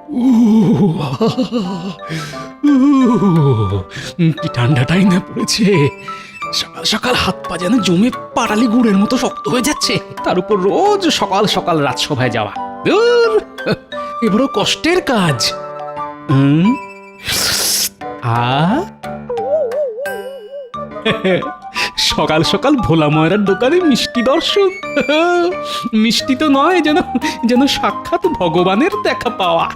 উহ, উহ, কি ঠান্ডাটাই না পড়েছে। সকাল সকাল হাত পা যেন জমে পাটালি গুড়ের মতো শক্ত হয়ে যাচ্ছে, তার উপর রোজ সকাল সকাল রাজসভায় যাওয়া। ধুর, এ বড় কষ্টের কাজ। হুম, আ সকাল সকাল ভোলা ময়রার দোকানে মিষ্টি দর্শন। মিষ্টি তো নয়, যেন যেন সাক্ষাৎ ভগবানের দেখা পাওয়া।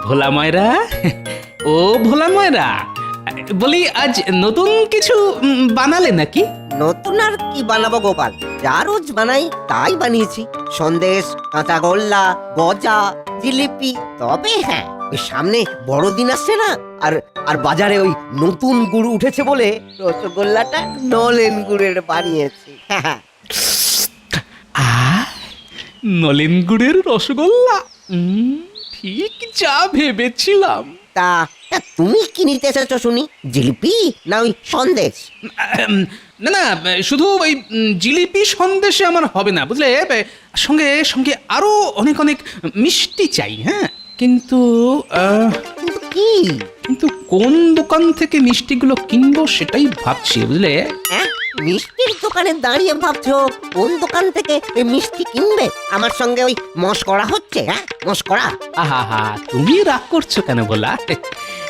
ভোলা ময়রা, ও ভোলা ময়রা, বলি আজ নতুন কিছু বানালে নাকি? নতুন আর কি বানাবো গোপাল, যা রোজ বানাই তাই বানিয়েছি। সন্দেশ, কাঁচাগোল্লা, গজা, জিলিপি। তবে হ্যাঁ, ওই সামনে বড়দিন আসছে না, আর আর বাজারে ওই নতুন গুড় উঠেছে বলে রসগোল্লাটা নলেন গুড়ের বানিয়েছি। আ নলেন গুড়ের রসগোল্লা, ঠিক যা ভেবেছিলাম। তা তা তুমি কি নিতে এসেছো শুনি? জিলিপি না ওই সন্দেশ? না না, শুধু ওই জিলিপি সন্দেশে আমার হবে না, বুঝলে। সঙ্গে সঙ্গে আরো অনেক অনেক মিষ্টি চাই। হ্যাঁ, কিন্তু কিন্তু কি? কিন্তু কোন দোকান থেকে মিষ্টিগুলো কিনবো সেটাই ভাবছি, বুঝলে। হ্যাঁ, মিষ্টির দোকানে দাঁড়িয়ে ভাবছো কোন দোকান থেকে এই মিষ্টি কিনবে? আমার সঙ্গে ওই মশকরা হচ্ছে? হ্যাঁ, মশকরা? আহা হা, তুমি রাগ করছো কেন বলা?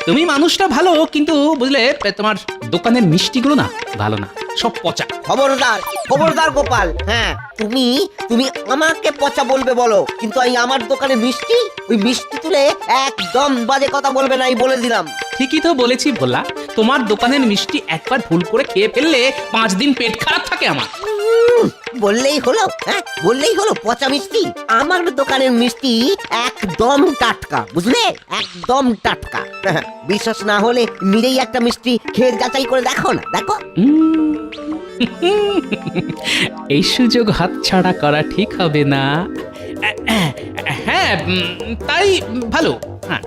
তুমি মানুষটা ভালো, কিন্তু বুঝলে তোমার দোকানের মিষ্টিগুলো না ভালো না, সব পচা। খবরদার, খবরদার গোপাল। হ্যাঁ, তুমি তুমি আমাকে পচা বলবে বলো, কিন্তু এই আমার দোকানে মিষ্টি, ওই মিষ্টি তুলে একদম বাজে কথা বলবে না, এই বলে দিলাম। ঠিকই তো বলেছি ভোলা, তোমার দোকানের মিষ্টি একবার ভুল করে খেয়ে ফেললে 5 দিন পেট খারাপ থাকে আমার। বললেই হলো, হ্যাঁ বললেই হলো পচা মিষ্টি। আমার দোকানের মিষ্টি একদম টাটকা, বুঝলে, একদম টাটকা। বিশ্বাস না হলে নিজেই একটা মিষ্টি খেয়ে যাচাই করে দেখো না, দেখো। এই সুযোগ হাতছাড়া করা ঠিক হবে না। হ্যাঁ, তাই ভালো। হ্যাঁ,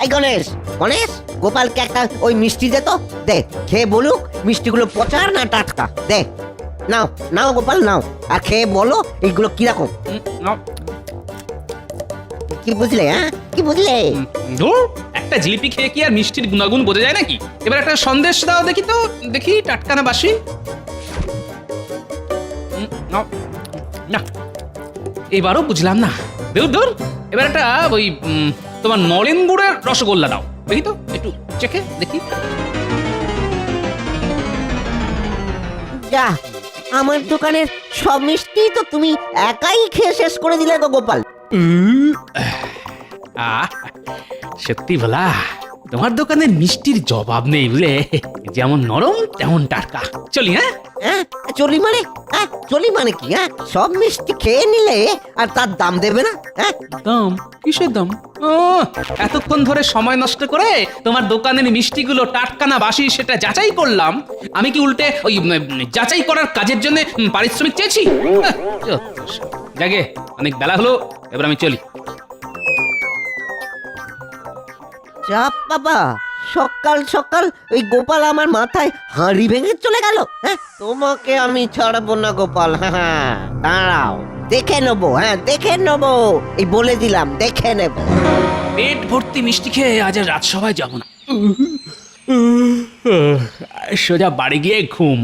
এই গণেশ, গণেশ, গোপালকে একটা ওই মিষ্টি দে তো, দে, খেয়ে বলুক মিষ্টিগুলো পচা না টাটকা। দে, নাও নাও গোপাল, নাও, আর খেয়ে বলো এইগুলো কিরকম। কি বুঝলে? হ্যাঁ, কি বুঝলে? ধুর, একটা জিলিপি খেয়ে কি আর মিষ্টির গুণাগুণ বোঝা যায় নাকি? এবার একটা সন্দেশ দাও দেখি তো, দেখি টাটকা না বাসি। না, এবারও বুঝলাম না। দূর দূর, এবার একটা ওই তোমার নলেন গুড়ের রসগোল্লা দাও দেখি তো, একটু চেখে দেখি। যা, আমার দোকানের সব মিষ্টি তো তুমি একাই খেয়ে শেষ করে দিলে গো গোপাল। আহ, সত্যি বলা, তোমার দোকানের মিষ্টির জবাব নেই, বুঝলে। যেমন নরম তেমন টাটকা। চলি। হ্যাঁ হ্যাঁ, চলি মানে? হ্যাঁ, চলি মানে কি? হ্যাঁ, সব মিষ্টি খেয়ে নিলে আর তার দাম দেবে না? হ্যাঁ, দাম? কিসের দাম? এতক্ষণ ধরে সময় নষ্ট করে তোমার দোকানের মিষ্টিগুলো টাটকা না বাসি সেটা যাচাই করলাম। আমি কি উল্টে ওই যাচাই করার কাজের জন্য পারিশ্রমিক চেয়েছি? জাগে, অনেক বেলা হলো, এবার আমি চলি। চাপ বাবা, সকাল সকাল ওই গোপাল আমার মাথায় হাঁড়ি ভেঙে চলে গেল। হ্যাঁ, তোমাকে আমি ছাড়বো না গোপাল। হ্যাঁ হ্যাঁ, দাঁড়াও, দেখে নেবো। হ্যাঁ, দেখে নেবো, এই বলে দিলাম, দেখে নেব। পেট ভর্তি মিষ্টি খেয়ে আজ আর রাজসভায় যাব না, সোজা বাড়ি গিয়ে ঘুম।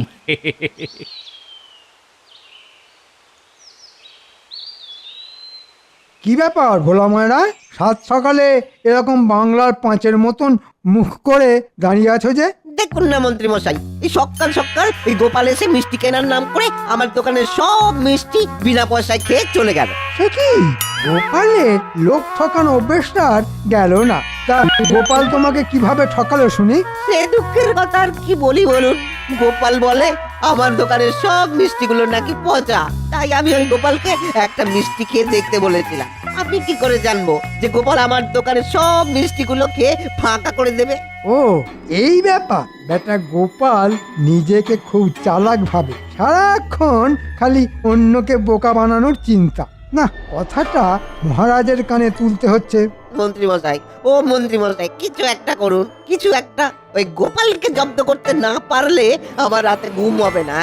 কি ব্যাপার ভোলা ময়রা, সাত সকালে এরকম বাংলার পাঁচের মতন মুখ করে দাঁড়িয়ে আছো যে? দেখুন না মন্ত্রী মশাই, এই সকাল সকাল এই গোপাল এসে মিষ্টি কেনার নাম করে আমার দোকানের সব মিষ্টি বিনা পয়সায় খেয়ে চলে গেল। সে কি, গোপালের লোক ঠকানো অভ্যেসটা আর গেল না? তা গোপাল তোমাকে কিভাবে ঠকালো শুনি? সে দুঃখের কথা আর কি বলি বলুন। গোপাল বলে আমার দোকানের সব মিষ্টিগুলো নাকি পচা, তাই আমি ওই গোপালকে একটা মিষ্টি খেয়ে দেখতে বলেছিলাম। আপনি কি করে জানবো যে গোপাল আমার দোকানের সব মিষ্টিগুলো খেয়ে ফাঁকা করে দেবে? ও, এই ব্যাপার। বেটা গোপাল নিজেকে খুব চালাক ভাবে, সারাক্ষণ খালি অন্যকে বোকা বানানোর চিন্তা। না, কথাটা মহারাজের কানে তুলতে হচ্ছে। মন্ত্রী মশাই, ও মন্ত্রী মশাই, কিছু একটা করুন, কিছু একটা। ওই গোপালকে জব্দ করতে না পারলে আমার রাতে ঘুম হবে না।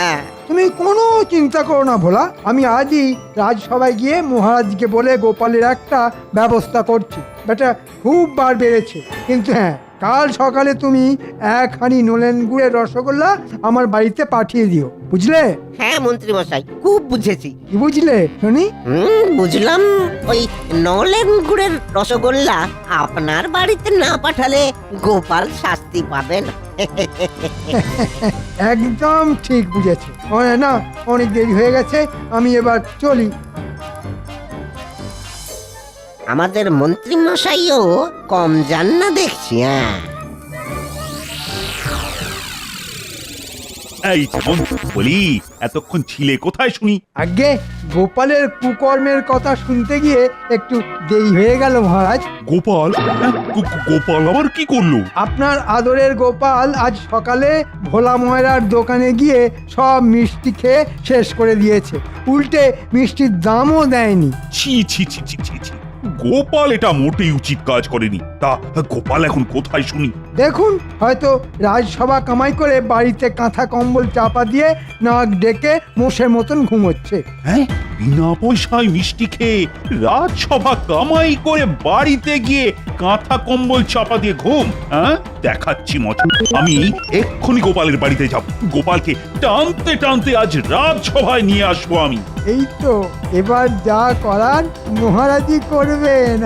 তুমি কোনো চিন্তা করো না ভোলা, আমি আজই রাজসভায় গিয়ে মহারাজকে বলে গোপালের একটা ব্যবস্থা করছি। বেটা খুব বার বেড়েছে, কিন্তু হ্যাঁ, কাল সকালে তুমি 1 হাঁড়ি নলেন গুড়ের রসগোল্লা আমার বাড়িতে পাঠিয়ে দিও, বুঝলে? হ্যাঁ মন্ত্রী মশাই, খুব বুঝেছি। কি বুঝলে শুনি? বুঝলাম। ওই নলেন গুড়ের রসগোল্লা আপনার বাড়িতে না পাঠালে গোপাল শাস্তি পাবে না। একদম ঠিক বুঝেছে। না, অনেক দেরি হয়ে গেছে, আমি এবার চলি। আমাদের মন্ত্রী মশাইও কম যান না দেখছি। হ্যাঁ, এই যেমন বলি, এতক্ষণ ছিলে কোথায় শুনি? আগে গোপালের কুকর্মের কথা শুনতে গিয়ে একটু দেরি হয়ে গেল মহারাজ। গোপাল? গোপাল আবার কি করলো? আপনার আদরের গোপাল আজ সকালে ভোলা ময়রার দোকানে গিয়ে সব মিষ্টি খেয়ে শেষ করে দিয়েছে, উল্টে মিষ্টির দামও দেয়নি। ছি ছি ছি ছি ছি ছি, গোপাল এটা মোটেই উচিত কাজ করেনি। তা গোপাল এখন কোথায় শুনি? দেখুন, হয়তো রাজসভা কামাই করে বাড়িতে কাঁথা কম্বল চাপা দিয়ে নাক ডেকে মোষের মতন ঘুমোচ্ছে। হ্যাঁ, বিনা পয়সায় মিষ্টি খেয়ে রাজসভা কামাই করে বাড়িতে গিয়ে কাঁথা কম্বল চাপা দিয়ে ঘুম? হ্যাঁ, দেখাচ্ছি মজা। আমি এক্ষুনি গোপালের বাড়িতে যাব, গোপালকে টানতে টানতে আজ রাজসভায় নিয়ে আসবো আমি। এই তো, এবার যা করার মহারাজই করবেন।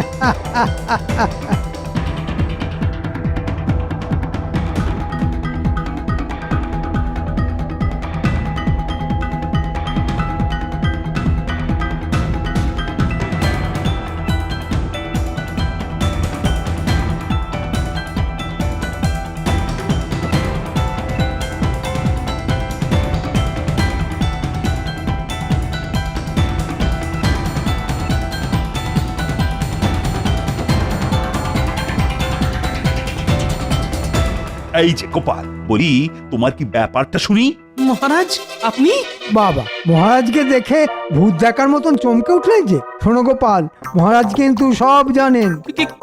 এই যে গোপাল, বলি তোমার কি ব্যাপারটা শুনি? মহারাজ আপনি? বাবা, মহারাজকে দেখে ভূত দেখার মতন চমকে উঠলেন যে। শোনো গোপাল, মহারাজ কিন্তু সব জানেন।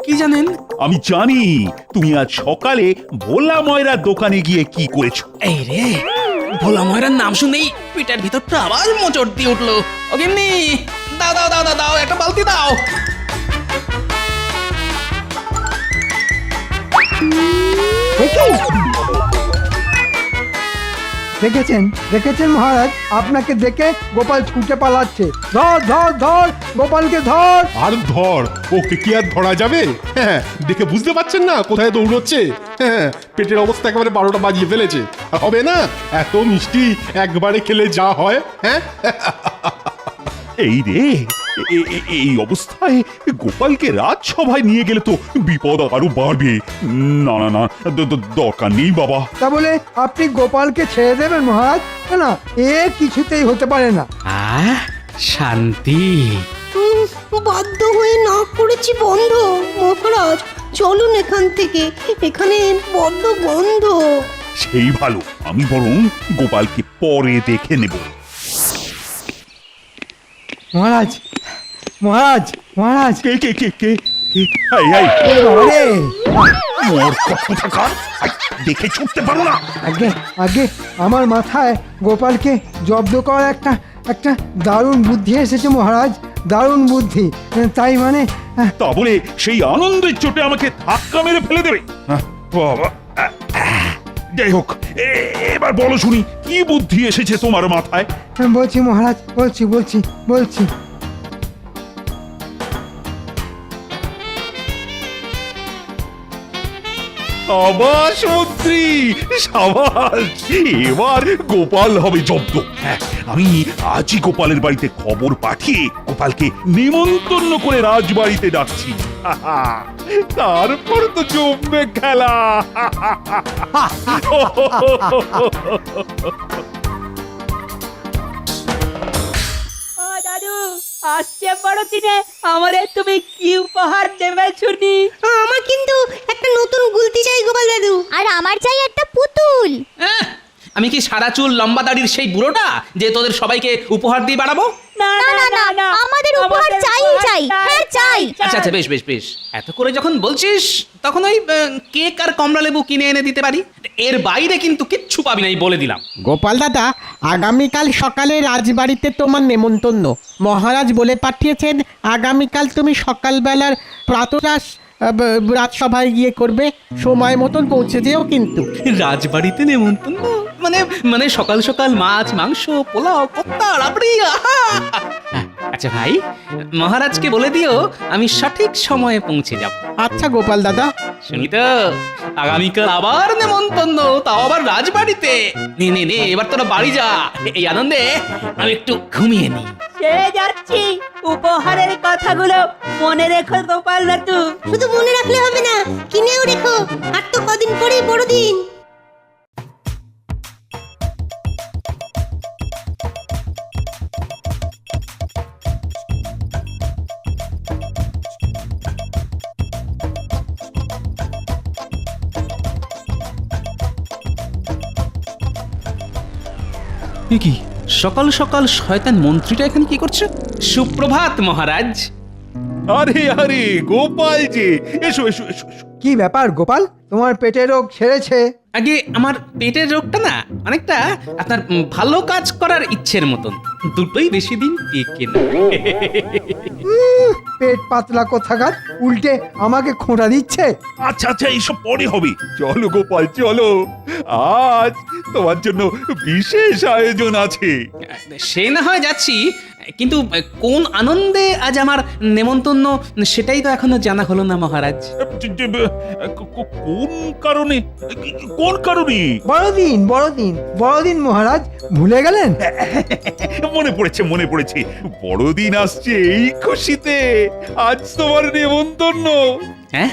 কি জানেন? আমি জানি তুমি আজ সকালে ভোলা ময়রার দোকানে গিয়ে কি করেছো। এই রে, ভোলা ময়রার নাম শুনেই পেটের ভিতরটা আবার মোচড় দিয়ে উঠলো। ও গিন্নি, দাও দাও দাও দাও, একটা বালতি দাও। দেখেছেন দেখেছেন মহারাজ, আপনাকে দেখে গোপাল ছুটে পালাচ্ছে। ধর ধর ধর, গোপালকে ধর। আর ধর, ওকে কি আর ধরা যাবে? হ্যাঁ, দেখে বুঝতে পারছেন না কোথায় দৌড়চ্ছে? হ্যাঁ, পেটের অবস্থা একেবারে 12টা বাজিয়ে ফেলেছে। আর হবে না, এত মিষ্টি একবারে খেলে যা হয়। হ্যাঁ, এই রে, এই অবস্থায় গোপালকে রাজসভায় নিয়ে গেলে তো বিপদ আরো বাড়বে। না না না, দরকার নেই বাবা। তা বলে আপনি গোপালকে ছেড়ে দেবেন মহারাজ? না, এ কিছুতেই হতে পারে না। শান্তি। বাধ্য হয়ে না করেছি বন্ধ। মহারাজ চলুন এখান থেকে, এখানে বড্ড বন্ধ। সেই ভালো, আমি বরং গোপালকে পরে দেখে নেব। মহারাজ মহারাজ মহারাজ, কে কে কে কে কে? এই এই, বাবারে! মোর কোথাকার, দেখে ছুটতে পারো না? আগে আগে আমার মাথায় গোপালকে জব্দ করার একটা দারুণ বুদ্ধি এসেছে মহারাজ, দারুণ বুদ্ধি। তাই মানে তা বলে সেই আনন্দের চোটে আমাকে ধাক্কা মেরে ফেলে দেবে? বাবা, যাই হোক, এবার বলো শুনি, কি বুদ্ধি এসেছে তোমার মাথায়? বলছি মহারাজ, বলছি। সাবাস মন্ত্রী, সাবাস! এবার গোপাল হবে জব্দ। হ্যাঁ, আমি আজই গোপালের বাড়িতে খবর পাঠিয়ে গোপালকে নিমন্ত্রণ করে রাজবাড়িতে ডাকছি। তারপর তো জমবে খেলা। দাদু, আসছে বড় দিনে আমারে তুমি কি উপহার দেবে শুনি? আমার কিন্তু একটা নতুন গুলতি চাই গোপাল দাদু। আর আমার চাই একটা পুতুল। আমি কি সাদা চুল লম্বা দাড়ির সেই বুড়োটা যে তোদের সবাইকে উপহার দিয়ে বাড়াবো? না আমাদের উপহার চাই। হ্যাঁ চাই। আচ্ছা আচ্ছা, বেশ বেশ বেশ, এত করে যখন বলছিস তখন ওই কেক আর কমলা লেবু কিনে এনে দিতে পারি। এর বাইরে কিন্তু কিচ্ছু পাবি না, এই বলে দিলাম। গোপাল দাদা, আগামীকাল সকালে রাজবাড়িতে তোমার নেমন্তন্ন। মহারাজ বলে পাঠিয়েছেন আগামীকাল তুমি সকালবেলার প্রাতরাশ রাজসভায় গিয়ে করবে। সময় মতন পৌঁছে যেও কিন্তু। রাজবাড়িতে নেমন্তন্ন মানে মানে সকাল সকাল মাছ মাংস পোলাও কত্তা রাবড়ি, আহা! আচ্ছা ভাই, মহারাজকে বলে দিও আমি সঠিক সময়ে পৌঁছে যাব। আচ্ছা গোপাল দাদা। শুনি তো, আগামীকাল আবার নেমন্তন্ন, তাও আবার রাজবাড়িতে। নে নে নে, এবার তোরা বাড়ি যা, এই আনন্দে আমি একটু ঘুমিয়ে নিই। সে যাচ্ছি, উপহারের কথাগুলো মনে রেখো গোপাল দাদু। শুধু মনে রাখলে হবে না, কিনেও রেখো। আর তো কদিন পরেই বড়দিন। এ কি, সকাল সকাল শয়তান মন্ত্রীটা এখানে কি করছে? সুপ্রভাত মহারাজ। আরে আরে গোপাল যে, এসো এসো এসো এসো। কি ব্যাপার গোপাল, তোমার পেটের রোগ সেরেছে? আগে আমার পেটের রোগটা না অনেকটা আপনার ভালো কাজ করার ইচ্ছের মতন, দুটোই বেশি দিন টেকে না। পেট পাতলা কোথাকার, উল্টে আমাকে খোঁটা দিচ্ছে। আচ্ছা আচ্ছা, এইসব পরে হবে। চলো গোপাল চলো, আজ তোমার জন্য বিশেষ আয়োজন আছে। সে না হয় যাচ্ছি, কিন্তু কোন আনন্দে আজ আমার নেমন্তন্ন সেটাই তো এখনো জানা হলো না মহারাজ। কোন কারণে? কোন কারণে? বড়দিন বড়দিন বড়দিন মহারাজ, ভুলে গেলেন? মনে পড়েছে মনে পড়েছে, বড়দিন আসছে এই খুশিতে আজ তোমার নেমন্তন্ন। হ্যাঁ,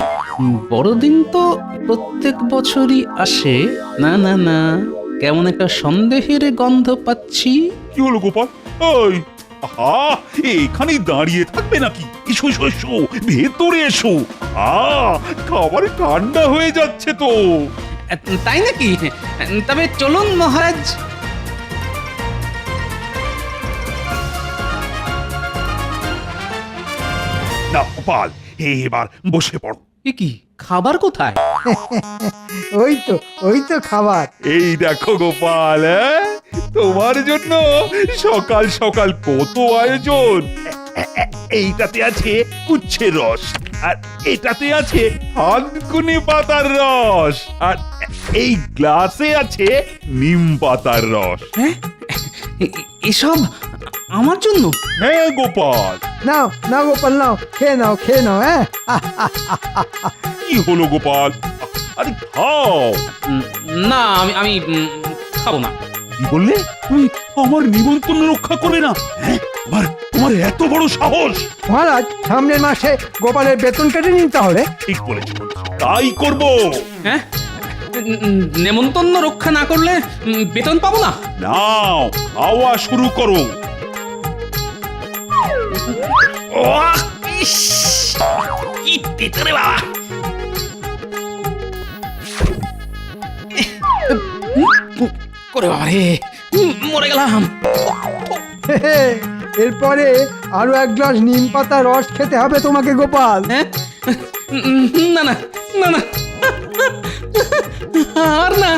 বড়দিন তো প্রত্যেক বছরই আসে। না না না, কেমন একটা সন্দেহের গন্ধ পাচ্ছি। কি হলো গোপাল? ওই আহা, এখানেই দাঁড়িয়ে থাকবে নাকি? এসো এসো এসো, ভেতরে এসো। খাবার ঠান্ডা হয়ে যাচ্ছে তো। তাই নাকি? তবে চলুন মহারাজ। না গোপাল, এবার বসে পড়ো। এ কি, খাবার কোথায়? ওই তো খাবার। এই দেখো গোপাল, তোমার জন্য সকাল সকাল কত আয়োজন। এইটাতে আছে উচ্ছের রস, আর এটাতে আছে থানকুনি পাতার রস, আর এই গ্লাসে আছে নিম পাতার রস। হ্যাঁ, এসব আমার জন্য? হ্যাঁ গোপাল। নাও নাও গোপাল, নাও খেয়ে নাও। হ্যাঁ, কি হলো গোপাল? আরে খাও। না, আমি খাবো না। কি বললে? তুমি আমার নিমন্ত্রণ রক্ষা করবে না? হ্যাঁ, তোমার এত বড় সাহস! মহারাজ, সামনের মাসে গোপালের বেতন কেটে নিন তাহলে। ঠিক বলেছ, তাই করব। হ্যাঁ, নেমন্তন্ন রক্ষা না করলে বেতন পাবো না? নাও, খাওয়া শুরু করো। ওহ, ইস, কি তেতো রে বাবা। করে বাবা রে, মরে গেলাম। এরপরে আরো এক গ্লাস নিম পাতা রস খেতে হবে তোমাকে গোপাল। হ্যাঁ, না না না না, আর না,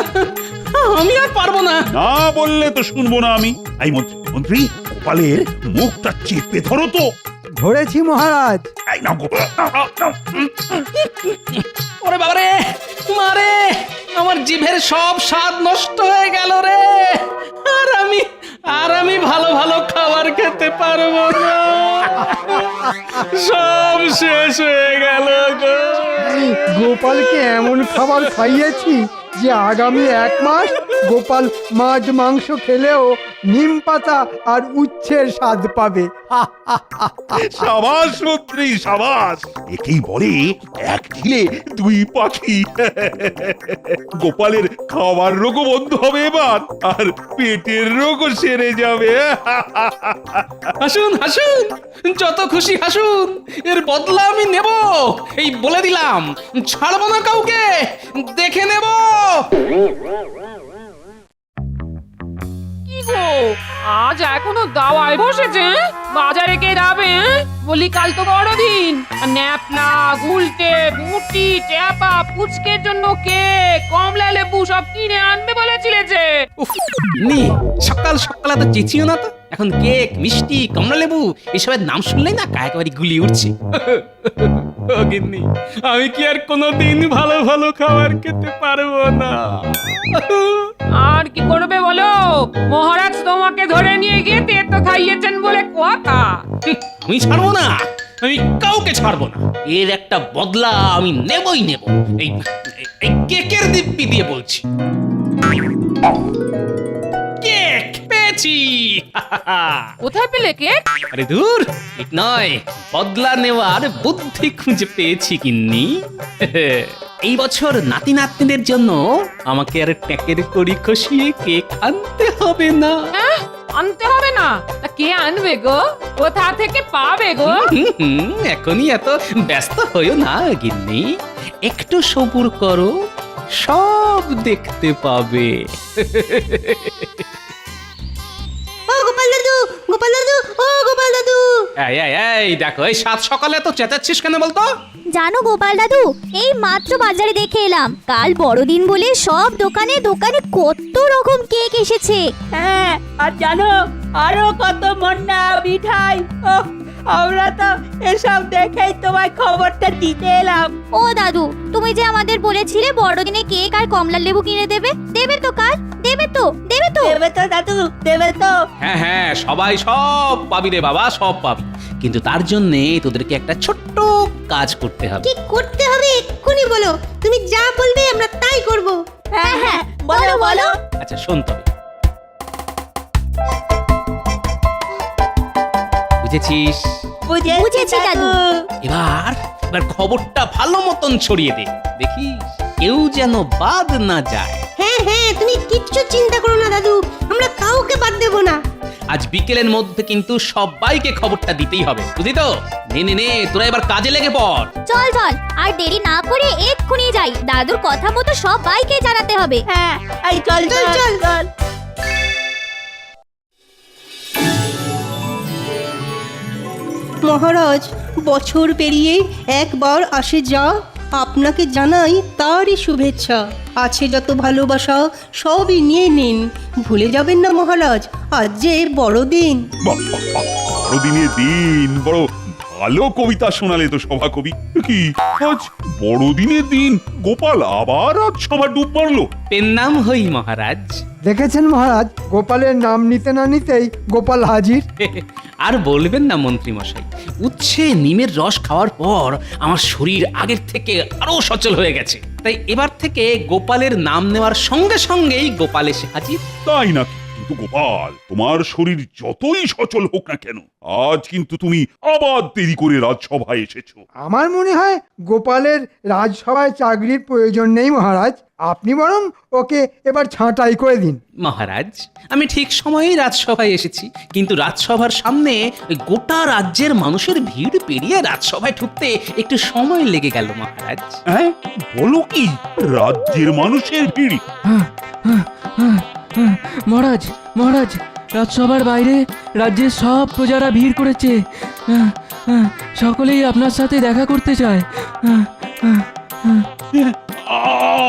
আমি আর পারবো না। না বললে তো শুনবো না আমি। এই মন্ত্রী, গোপালের মুখটা চেপে ধরো তো। ধরেছি মহারাজ। এই নাও গোপাল, নাও। ওরে বাবা রে, মারে, আমার জিভের সব স্বাদ নষ্ট হয়ে গেল রে। আর আমি ভালো ভালো খাবার খেতে পারবো না, সব শেষ হয়ে গেল গো। গোপালকে এমন খাবার খাইয়েছি যে আগামী 1 মাস গোপাল মাছ মাংস খেলেও নিম পাতা আর উচ্ছের স্বাদ পাবে। সাবাস মন্ত্রী, সাবাস। একেই বলে এক ঢিলে 2 পাখি। গোপালের খাবার রোগও বন্ধ হবে এবার, আর পেটের রোগও সেরে যাবে। হাসুন হাসুন, যত খুশি হাসুন, এর বদলা আমি নেব, এই বলে দিলাম। ছাড়বো না কাউকে, দেখে নেব। গো আজ এখনো দাওয়ায় বসেছে বাজারে কে যাবে বলি কাল তো বড়দিন ন্যাপলা গুলটে বুটি ট্যাপা পুচকের জন্য কে কমলা লেবু সব কিনে আনবে বলেছিলে যে উফ, নি সকাল সকাল তো চেঁচিও না তো। এখন কেক মিষ্টি কমলা লেবু এসবের নাম শুনলেই না গায়ে একেবারে গুলি উঠছে। ও গিন্নি, আমি কি আর কোনোদিন ভালো ভালো খাবার খেতে পারবো না? আর কি করবে বলো মহারাজ তোমাকে ধরে নিয়ে গিয়ে তেতো খাইয়েছেন বলে কথা আমি ছাড়বো না, আমি কাউকে ছাড়বো না। এর একটা বদলা আমি নেবই নেব। এই এই কেকের দিব্যি দিয়ে বলছি। কেক পেয়েছি। কোথায় পেলে কেক আরে দূর, ঠিক নয়, বদলা নেওয়ার বুদ্ধি খুঁজে পেয়েছি গিন্নি। এই বছর নাতি নাতনিদের জন্য আমাকে আর ট্যাকের কড়ি খসিয়ে কেক আনতে হবে না। হ্যাঁ আনতে হবে না তা কে আনবে গো কোথা থেকে পাবে গো এখনই এত ব্যস্ত হইও না গিন্নি, একটু সবুর করো, সব দেখতে পাবে। ও গোপাল দাদু, গোপাল দাদু, ও গোপাল দাদু। এই এই এই দেখো, এই সাত সকালে তো চেঁচাচ্ছিস কেন বলতো? জানো গোপাল দাদু, এই মাত্র বাজারে দেখে এলাম কাল বড়দিন বলে সব দোকানে দোকানে কত রকম কেক এসেছে। হ্যাঁ আর জানো আরো কত মন্না মিঠাই। ওহ, আমরা তো এসব দেখেই তোমায় খবরটা দিতে এলাম। ও দাদু, তুমি যে আমাদের বলেছিলে বড়দিনে কেক আর কমলা লেবু কিনে দেবে, দেবে তো কাল? দেবে তো? দেবে তো? দেবে তো দাদু, দেবে তো? হ্যাঁ হ্যাঁ, সবাই সব পাবি রে বাবা, সব পাবি, কিন্তু তার জন্য তোদেরকে একটা ছোট্ট কাজ করতে হবে। কি করতে হবে এক্ষুনি বলো, তুমি যা বলবে আমরা তাই করব। হ্যাঁ হ্যাঁ বলো বলো। আচ্ছা শোন তবে, বুঝেছিস? বুঝেছি দাদু। এবার এবার খবরটা ভালো মতন ছড়িয়ে দে, দেখিস কেউ যেন বাদ না যায়। হ্যাঁ হ্যাঁ, তুমি কিচ্ছু চিন্তা করো না দাদু, আমরা কাউকে বাদ দেব না। আজ বিকেলের মধ্যে কিন্তু সবাইকে খবরটা দিতেই হবে, বুঝলি তো? নে নে নে, তোরা এবার কাজে লেগে পড়। চল চল, আর দেরি না করে এক্ষুনি যাই, দাদুর কথা মতো সবাইকে জানাতে হবে। হ্যাঁ এই চল চল চল চল। মহারাজ, বছর পেরিয়ে একবার আসে যা, আপনাকে জানাই তারই শুভেচ্ছা। আছে যত ভালোবাসা সবই নিয়ে নিন, ভুলে যাবেন না মহারাজ, আজ যে বড়দিন। বাহ, বাহ, বাহ, বড়দিনের দিন বড় ভালো কবিতা শোনালে তো সভাকবি। কি আজ বড়দিনের দিন গোপাল আবার আজ সবার ডুব মারলো। পেন নাম হই মহারাজ। দেখেছেন মহারাজ, গোপালের নাম নিতে না নিতেই গোপাল হাজির। আর বলবেন না মন্ত্রী মশাই, উচ্ছে নিমের রস খাওয়ার পর আমার শরীর আগের থেকে আরো সচল হয়ে গেছে, তাই এবার থেকে গোপালের নাম নেওয়ার সঙ্গে সঙ্গেই গোপাল এসে হাজির। তাই নাকি? কিন্তু গোপাল, তোমার শরীর যতই সচল হোক না কেন, আজ কিন্তু তুমি আবার দেরি করে রাজসভায় এসেছো। আমার মনে হয় গোপালের রাজসভায় চাকরির প্রয়োজন নেই মহারাজ, আপনি বরং ওকে এবার ছাঁটাই করে দিন। মহারাজ, আমি ঠিক সময়েই রাজসভায় এসেছি, কিন্তু রাজসভার সামনে ওই গোটা রাজ্যের মানুষের ভিড় পেরিয়ে রাজসভায় ঢুকতে একটু সময় লেগে গেল মহারাজ। হ্যাঁ বলো কি, রাজ্যের মানুষের ভিড়? মহারাজ মহারাজ, রাজসভার বাইরে রাজ্যের সব প্রজারা ভিড় করেছে, সকলেই আপনার সাথে দেখা করতে চায়।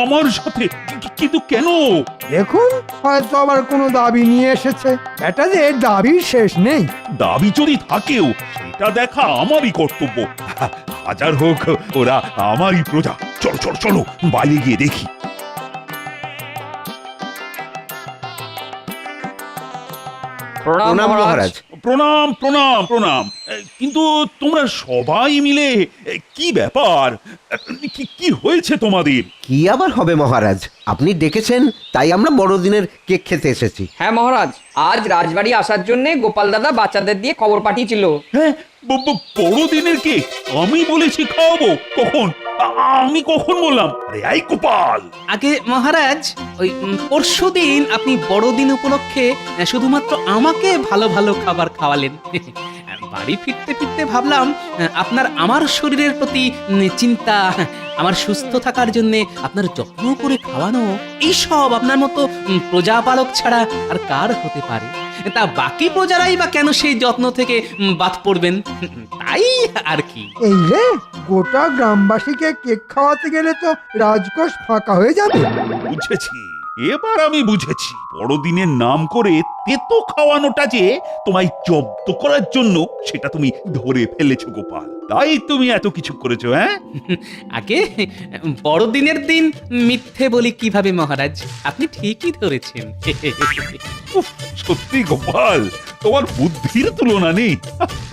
আমার সাথে? কিন্তু কেন? দেখুন, হয়তো আবার কোনো দাবি নিয়ে এসেছে, এটা যে দাবির শেষ নেই। দাবি যদি থাকেও সেটা দেখা আমারই কর্তব্য। হাজার হোক ওরা আমারই প্রজা। চলো চলো চলো, বাইরে গিয়ে দেখি। প্রণাম মহারাজ। প্রণাম প্রণাম প্রণাম। কিন্তু তোমরা সবাই মিলে কি ব্যাপার? কি হয়েছে তোমাদের? কি আবার হবে মহারাজ, আপনি ডেকেছেন তাই আমরা বড়দিনের কেক খেতে এসেছি। হ্যাঁ মহারাজ, আজ রাজবাড়ি আসার জন্য গোপাল দাদা বাচ্চাদের দিয়ে খবর পাঠিয়েছিল। হ্যাঁ, বড়দিনের কেক আমি বলেছি খাওয়াবো? কখন? আমি কখন বললাম? আরে এই গোপাল! আগে মহারাজ, ওই পরশুদিন আপনি বড়দিন উপলক্ষে শুধুমাত্র আমাকে ভালো ভালো খাবার খাওয়ালেন। বাড়ি ফিরতে ফিরতে ভাবলাম আপনার আমার শরীরের প্রতি চিন্তা, আমার সুস্থ থাকার জন্য আপনার যত্ন করে খাওয়ানো, এইসব আপনার মতো প্রজাপালক ছাড়া আর কার হতে পারে? তা বাকি প্রজারাই বা কেন সেই যত্ন থেকে বাদ পড়বেন? তাই আর কি। এই রে, গোটা গ্রামবাসীকে কেক খাওয়াতে গেলে তো রাজকোষ ফাঁকা হয়ে যাবে। বুঝেছি, এবার আমি বুঝেছি বড়দিনের নাম করে তেতো খাওয়ানোটা যে তোমায় জব্দ করার জন্য সেটা তুমি ধরে ফেলেছো গোপাল, তাই তুমি এত কিছু করেছো। হ্যাঁ, আগে বড়দিনের দিন মিথ্যে বলি কিভাবে মহারাজ? আপনি ঠিকই ধরেছেন। উফ, সত্যি গোপাল, তোমার বুদ্ধির তুলনা নেই।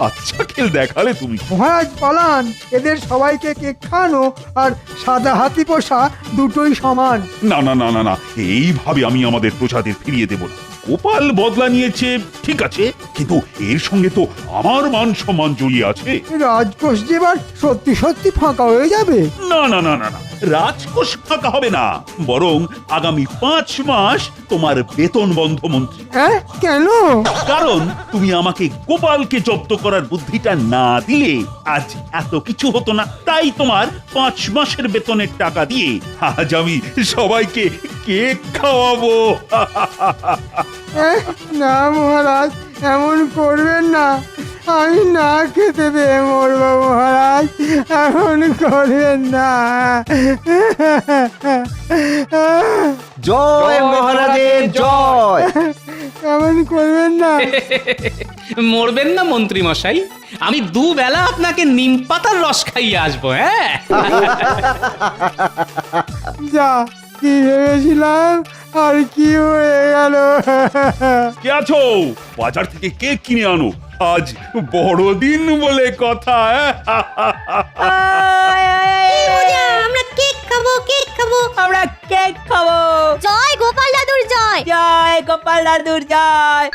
আচ্ছা খেল দেখালে তুমি। মহারাজ পালান, এদের সবাইকে কেক খাওয়ানো আর সাদা হাতি পোষা দুটোই সমান। না না না না না, এইভাবে আমি আমাদের প্রজাদের ফিরিয়ে দেব না। গোপাল বদলা নিয়েছে ঠিক আছে, কিন্তু এর সঙ্গে তো আমার মান সম্মান জড়িয়ে আছে। রাজকোষ যে এবার সত্যি সত্যি ফাঁকা হয়ে যাবে। না না না না না, রাজকোষ ফাঁকা হবে না, বরং আগামী 5 মাস তোমার বেতন বন্ধ মন্ত্রী। হ্যাঁ, কেন? কারণ তুমি আমাকে গোপালকে জব্দ করার বুদ্ধিটা না দিলে আজ এত কিছু হতো না। তাই তোমার 5 মাসের বেতনের টাকা দিয়ে আজ আমি সবাইকে কেক খাওয়াবো। না মহারাজ, এমন করবেন না, আমি না খেতে পেয়ে মরবো মহারাজ, এমন করবেন না। জয় মহারাজের জয়। এমন করবেন না। মরবেন না মন্ত্রী মশাই, আমি দুবেলা আপনাকে নিম পাতার রস খাইয়ে আসবো। হ্যাঁ, যা কি ভেবেছিলাম আর কি হয়ে গেল। কে আছো? বাজার থেকে কেক কিনে আনো, আজ বড়দিন বলে কথা। আমরা কেক খাবো, কেক খাবো। আমরা কেক খাবো। জয় গোপাল দাদুর জয়। জয় গোপাল দাদুর জয়।